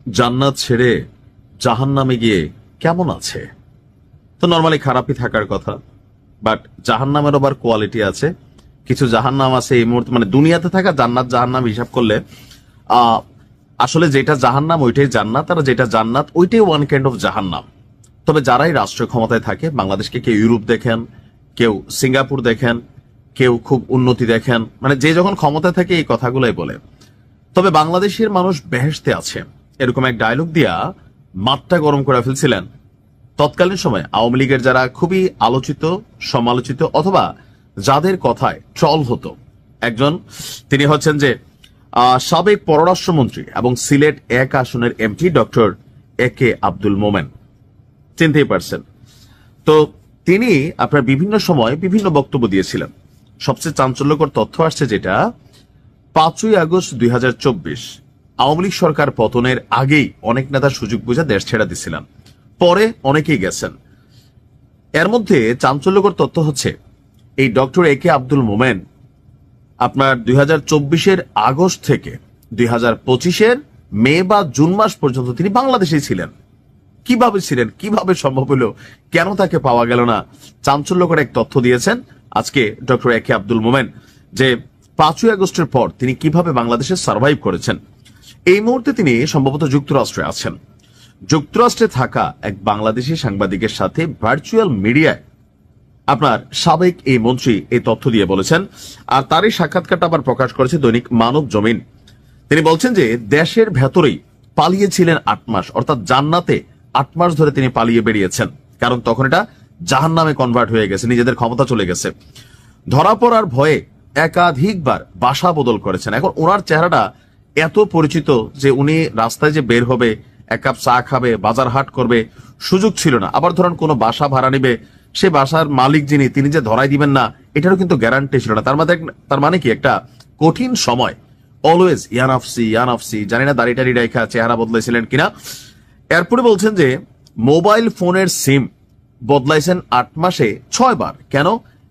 জান্নাত ছেড়ে জাহান্নামে গিয়ে কেমন আছে? তো নর্মালি খারাপই থাকার কথা, বাট জাহান্নামের আবার কোয়ালিটি আছে। কিছু জাহান্নাম আছে এই মুহূর্তে, মানে দুনিয়াতে থাকা জান্নাত জাহান্নাম হিসাব করলে আহ আসলে যেটা জাহান্নাম ওইটাই জান্নাত, আর যেটা জান্নাত ওইটাই ওয়ান কাইন্ড অফ জাহান্নাম। তবে যারাই রাষ্ট্রীয় ক্ষমতায় থাকে, বাংলাদেশকে কেউ ইউরোপ দেখেন, কেউ সিঙ্গাপুর দেখেন, কেউ খুব উন্নতি দেখেন, মানে যে যখন ক্ষমতায় থাকে এই কথাগুলোই বলে। তবে বাংলাদেশের মানুষ বেহেশতে আছে, এরকম এক ডায়লগ দিয়া মাঠটা গরম করে ফেলছিলেন তৎকালীন সময় আওয়ামী লীগের যারা খুবই আলোচিত, সমালোচিত, অথবা যাদের কথায় ট্রল হতো। একজন, তিনি হচ্ছেন যে সাবেক পররাষ্ট্রমন্ত্রী এবং সিলেট 1 আসনের এমপি ডক্টর এ কে আব্দুল মোমেন। চিনতেই পারছেন তো। তিনি আপনার বিভিন্ন সময় বিভিন্ন বক্তব্য দিয়েছিলেন। সবচেয়ে চাঞ্চল্যকর তথ্য আসছে যেটা 5ই আগস্ট 2024 আওয়ামী লীগ সরকার পতনের আগেই অনেক নেতা সুযোগ বুঝে দেশ ছেড়ে দিছিলেন, পরে অনেকেই গেছেন। এর মধ্যে চাঞ্চল্যকর তথ্য হচ্ছে এই ডক্টর এ কে আব্দুল মোমেন আপনার 2024-এর আগস্ট থেকে 2025-এর মে বা জুন মাস পর্যন্ত তিনি বাংলাদেশেই ছিলেন। কিভাবে ছিলেন, কিভাবে সম্ভব হলো, কেন তাকে পাওয়া গেল না? চাঞ্চল্যকর এক তথ্য দিয়েছেন আজকে ডক্টর এ কে আব্দুল মোমেন, যে 5ই আগস্টের পর তিনি কিভাবে বাংলাদেশে সার্ভাইভ করেছেন। এই মুহূর্তে তিনি সম্ভবত যুক্তরাষ্ট্রে আছেন। যুক্তরাষ্ট্রে থাকা এক বাংলাদেশি সাংবাদিকের সাথে ভার্চুয়াল মিডিয়ায় আপনার সাবেক এই মন্ত্রী এই তথ্য দিয়ে বলেছেন, আর তারই সাক্ষাৎকারটা আবার প্রকাশ করেছে দৈনিক মানব জমিন। তিনি বলছেন যে দেশের ভেতরেই পালিয়েছিলেন 8 মাস, অর্থাৎ জান্নাতে 8 মাস ধরে তিনি পালিয়ে বেরিয়েছেন, কারণ তখন এটা জাহান্নামে কনভার্ট হয়ে গেছে, নিজেদের ক্ষমতা চলে গেছে। ধরা পড়ার ভয়ে একাধিকবার বাসা বদল করেছেন। এখন ওনার চেহারাটা এত পরিচিত যে উনি রাস্তায় যে বের হবে, এক কাপ চা খাবে, বাজার হাট করবে, সুযোগ ছিল না। আবার ধরেন কোনো বাসা ভাড়া নিবে, সে বাসার মালিক যিনি, তিনি যে ধরাই দিবেন না এটারও কিন্তু গ্যারান্টি ছিল না। তার মানে কি, একটা কঠিন সময় অলওয়েজ ইয়ানাফসি, জানি না দাড়িটারি রেখা চেহারা বদলাইছিলেন কিনা। এরপরে বলছেন যে মোবাইল ফোনের সিম বদলাইছেন 8 মাসে 6 বার। কেন?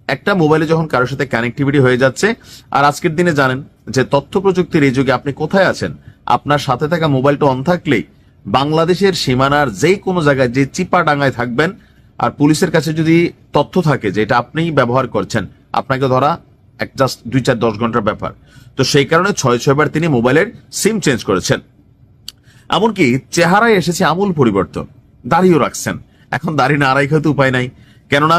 একটা মোবাইলে যখন কারোর সাথে কানেক্টিভিটি হয়ে যাচ্ছে, আর আজকের দিনে জানেন যে তথ্য প্রযুক্তির এই যুগে আপনি কোথায় আছেন, আপনার সাথে থাকা মোবাইলটা অন থাকলেই বাংলাদেশের সীমানার যে কোনো জায়গায়, যে চিপা ডাঙ্গায় থাকবেন, আর পুলিশের কাছে যদি তথ্য থাকে যে এটা আপনিই ব্যবহার করছেন, আপনাকে ধরা এক জাস্ট 2-4-10 ঘন্টার ব্যাপার। তো সেই কারণে 6 বার তিনি মোবাইলের সিম চেঞ্জ করেছেন। এমনকি চেহারায় এসেছে আমূল পরিবর্তন, দাড়িও রাখছেন। এখন দাড়ি না রাখা তো উপায় নাই, কেননা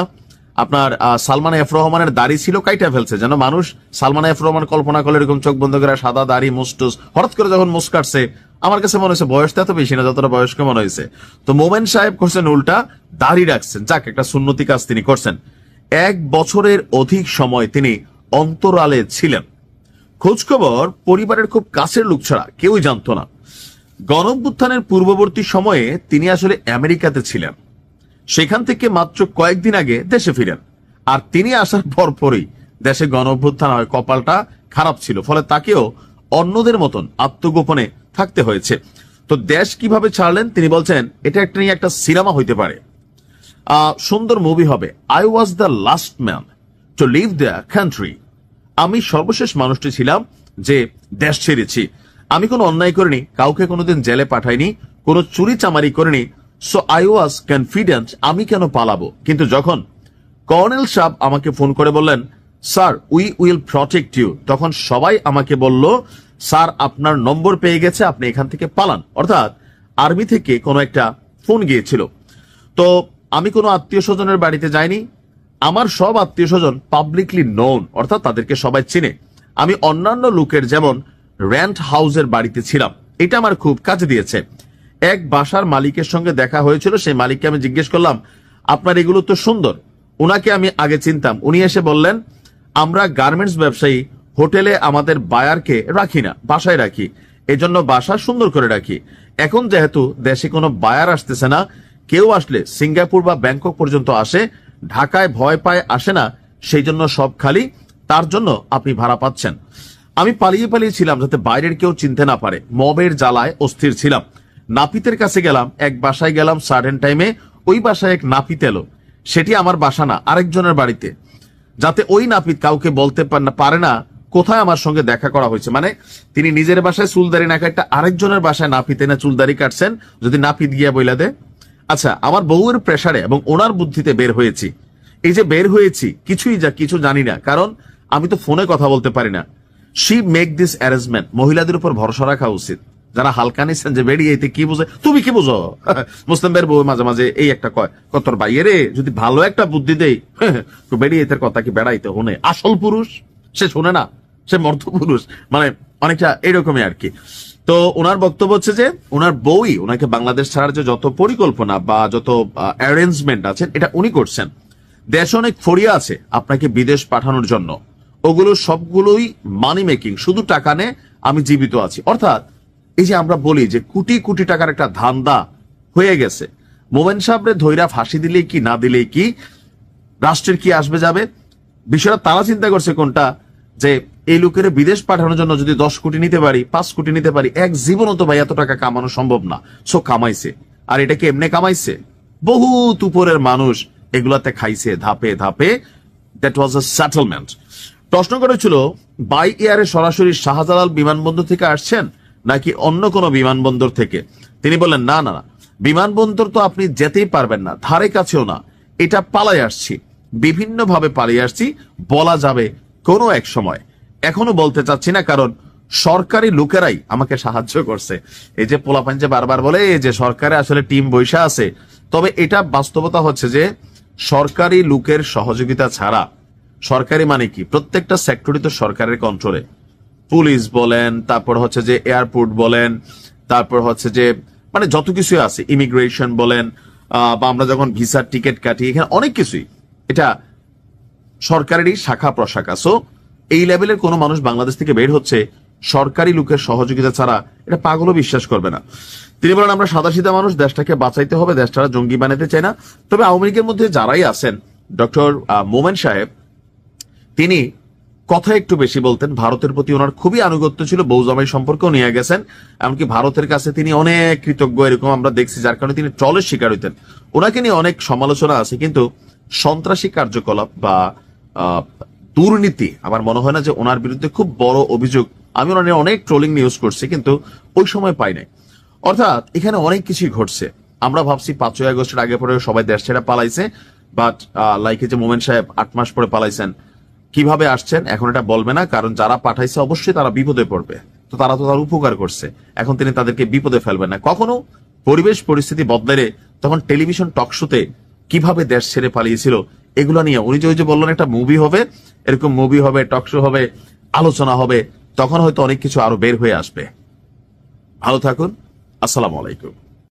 আপনার সালমান এফ রহমানের দাড়ি ছিল, কাইটা ফেলছে, যেন মানুষ সালমান এফ রহমান কল্পনা করলে এরকম চোখ বন্ধ করে সাদা দাড়ি মুস্টুস, হঠাৎ করে যখন মুস কাটছে আমার কাছে মনে হয়েছে বয়সটা এত বেশি না যতটা বয়স্ক মনে হয়েছে। তো মোমেন সাহেব করছেন উল্টা, দাড়ি রাখছেন। যাক, একটা সুন্নতি কাজ তিনি করছেন। 1 বছরের অধিক সময় তিনি অন্তরালে ছিলেন। খোঁজখবর পরিবারের খুব কাছের লোক ছাড়া কেউই জানতো না। গণঅভ্যুত্থানের পূর্ববর্তী সময়ে তিনি আসলে আমেরিকাতে ছিলেন, সেখান থেকে মাত্র কয়েকদিন আগে দেশে ফিরেন। আর তিনি আসার পরপরই দেশে গণঅভ্যুত্থান হয়। কপালটা খারাপ ছিল, ফলে তাকেও অন্যদের মতন আত্মগোপনে থাকতে হয়েছে। তো দেশ কিভাবে ছাড়লেন তিনি বলছেন এটা একটা নিয়ে একটা সিনেমা হইতে পারে, সুন্দর মুভি হবে। I was the last man to leave the country. আমি সর্বশেষ মানুষটি ছিলাম যে দেশ ছেড়েছি। আমি কোনো অন্যায় করিনি, কাউকে কোনোদিন জেলে পাঠাইনি, কোনো চুরি চামারি করিনি। সো আই ওয়াজ কনফিডেন্ট, আমি কেন পালাবো? কিন্তু যখন কর্নেল সাহেব আমাকে ফোন করে বললেন sir we will protect you, তখন সবাই আমাকে বলল স্যার আপনার নম্বর পেয়ে গেছে, আপনি এখান থেকে পালান। অর্থাৎ আর্মি থেকে কোনো একটা ফোন গিয়েছিল। তো আমি কোনো আত্মীয় স্বজনের বাড়িতে যাইনি, আমার সব আত্মীয় স্বজন পাবলিকলি নোন, অর্থাৎ তাদেরকে সবাই চিনে। আমি অন্যান্য লোকের যেমন রেন্ট হাউসের বাড়িতে ছিলাম, এটা আমার খুব কাজে দিয়েছে। এক বাসার মালিকের সঙ্গে দেখা হয়েছিল, সেই মালিককে আমি জিজ্ঞেস করলাম আপনার এগুলো তো সুন্দর। উনাকে আমি আগে চিনতাম, উনি এসে বললেন আমরা গার্মেন্টস ব্যবসায়ী, হোটেলে আমাদের বায়ারকে রাখি না, বাসায় রাখি, এজন্য বাসা সুন্দর করে রাখি। এখন যেহেতু দেশে কোনো বায়ার আসতেছে না, কেউ আসলে সিঙ্গাপুর বা ব্যাংকক পর্যন্ত আসে, ঢাকায় ভয় পায় আসে না, সেই জন্য সব খালি, তার জন্য আপনি ভাড়া পাচ্ছেন। আমি পালিয়ে ছিলাম যাতে বাইরের কেউ চিনতে না পারে, মবের জ্বালায় অস্থির ছিলাম। নাপিতের কাছে গেলাম, এক বাসায় গেলাম সার্টেন টাইমে, ওই বাসায় এক নাপিত এলো, সেটি আমার বাসা না, আরেকজনের বাড়িতে, যাতে ওই নাপিত কাউকে বলতে পারে না কোথায় আমার সঙ্গে দেখা করা হয়েছে? মানে তিনি নিজের বাসায় চুলদারি না কাটটা আরেকজনের বাসায় নাপিতে না চুলদারি কাটছেন, যদি নাপিত গিয়া বইলা দে। আচ্ছা, আমার বউয়ের প্রেসারে এবং ওনার বুদ্ধিতে বের হয়েছি। এই যে বের হয়েছি, কিছু জানি না, কারণ আমি তো ফোনে কথা বলতে পারি না। She make this arrangement. মহিলাদের উপর ভরসা রাখা উচিত। যারা হালকা নিচ্ছেন যে বেরিয়ে এতে কি বুঝে, তুমি কি বুঝো? মুসলিম ভাইয়ের বউ মাঝে মাঝে এই একটা কয়, তোর বাইরে যদি ভালো একটা বুদ্ধি দেই, তো বেরিয়ে এদের কথা কি বেড়াইতে হনে? আসল পুরুষ সে শোনে না, সে মর্দ পুরুষ, মানে অনেকটা এরকমই আর কি। তো ওনার বক্তব্য হচ্ছে যে ওনার বউই ওনাকে বাংলাদেশ ছাড়ার যে যত পরিকল্পনা বা যত অ্যারেঞ্জমেন্ট আছে এটা উনি করছেন। দেশে অনেক ফড়িয়া আছে আপনাকে বিদেশ পাঠানোর জন্য, ওগুলো সবগুলোই মানি মেকিং, শুধু টাকা নে, আমি জীবিত আছি। অর্থাৎ এই যে আমরা বলি যে কোটি কোটি টাকার একটা ধান্দা হয়ে গেছে। মোমেন সাহেবরে ধৈরা ফাঁসি দিলেই কি না দিলেই কি, রাষ্ট্রের কি আসবে যাবে, বিষয়টা তারা চিন্তা করছে কোনটা, যে এই লোকের বিদেশ পাঠানোর জন্য যদি 10 কোটি নিতে পারি, 5 কোটি নিতে পারি, এক জীবনও তো ভাই এত টাকা কামানো সম্ভব না। সো কামাইছে, আর এটা কি এমনি কামাইছে? বহুত উপরের মানুষ এগুলাতে খাইছে ধাপে ধাপে। That was a settlement. প্রশ্ন করেছিল বাই এয়ারে সরাসরি শাহজালাল বিমানবন্দর থেকে আসছেন নাকি অন্য কোনো বিমানবন্দর থেকে। তিনি বললেন না না না, বিমানবন্দর তো আপনি যেতেই পারবেন না, ধারে কাছেও না, এটা পালাই আসছি, বিভিন্ন ভাবে পালিয়ে আসছি, বলা যাবে কোনো এক সময়। এখনো বলতে চাচ্ছি না, কারণ সরকারি লোকেরাই আমাকে সাহায্য করছে। এই যে পোলাপান যে বারবার বলে যে সরকারে আসলে টিম বৈশা আছে, তবে এটা বাস্তবতা হচ্ছে যে সরকারি লোকের সহযোগিতা ছাড়া, সরকারি মানে কি, প্রত্যেকটা সেক্টরই তো সরকারের কন্ট্রোলে। পুলিশ বলেন, তারপর হচ্ছে যে এয়ারপোর্ট বলেন, তারপর হচ্ছে যে মানে যত কিছু আছে, ইমিগ্রেশন বলেন, বা আমরা যখন ভিসার টিকিট কাটি, এখানে অনেক কিছুই এটা সরকারেরই শাখা প্রশাখা। সো এই লেভেলের কোনো মানুষ বাংলাদেশ থেকে বের হচ্ছে সরকারি লোকের সহযোগিতা ছাড়া, এটা পাগলও বিশ্বাস করবে না। তিনি বলেন আমরা সাদাসিধা মানুষ, দেশটাকে বাঁচাইতে হবে, দেশটা জঙ্গি বানাতে চাই না। তবে আওয়ামী লীগের মধ্যে যারাই আছেন, ডক্টর মোমেন সাহেব তিনি কথা একটু বেশি বলতেন, ভারতের প্রতি ওনার খুবই আনুগত্য ছিল, বৌজামাই সম্পর্কেও নিয়ে গেছেন, এমনকি ভারতের কাছে তিনি অনেক কৃতজ্ঞ, এরকম আমরা দেখছি, যার কারণে তিনি ট্রলের শিকার হইতেন। ওনাকে নিয়ে অনেক সমালোচনা আছে, কিন্তু সন্ত্রাসী কার্যকলাপ বা দুর্নীতি আমার মনে হয় না যে ওনার বিরুদ্ধে খুব বড় অভিযোগ। আমি ওনার নিয়ে অনেক ট্রোলিং নিউজ করছি, কিন্তু ওই সময় পাই নাই। অর্থাৎ এখানে অনেক কিছুই ঘটছে। আমরা ভাবছি 5ই আগস্টের আগে পরে সবাই দেশ ছেড়ে পালাইছে, বাট লাইক যে মোমেন সাহেব 8 মাস পরে পালাইছেন। কিভাবে আসছেন এখন এটা বলবে না, কারণ যারা পাঠাইছে অবশ্যই তারা বিপদে পড়বে, তো তারা তো তার উপকার করছে, এখন তিনি তাদেরকে বিপদে ফেলবেন না। কখনো পরিবেশ পরিস্থিতি বদলে তখন টেলিভিশন টক শোতে কিভাবে দেশ ছেড়ে পালিয়েছিল এগুলো নিয়ে উনি যে বললেন একটা মুভি হবে, এরকম মুভি হবে, টক শো হবে, আলোচনা হবে, তখন হয়তো অনেক কিছু আরো বের হয়ে আসবে। ভালো থাকুন, আসসালামু আলাইকুম।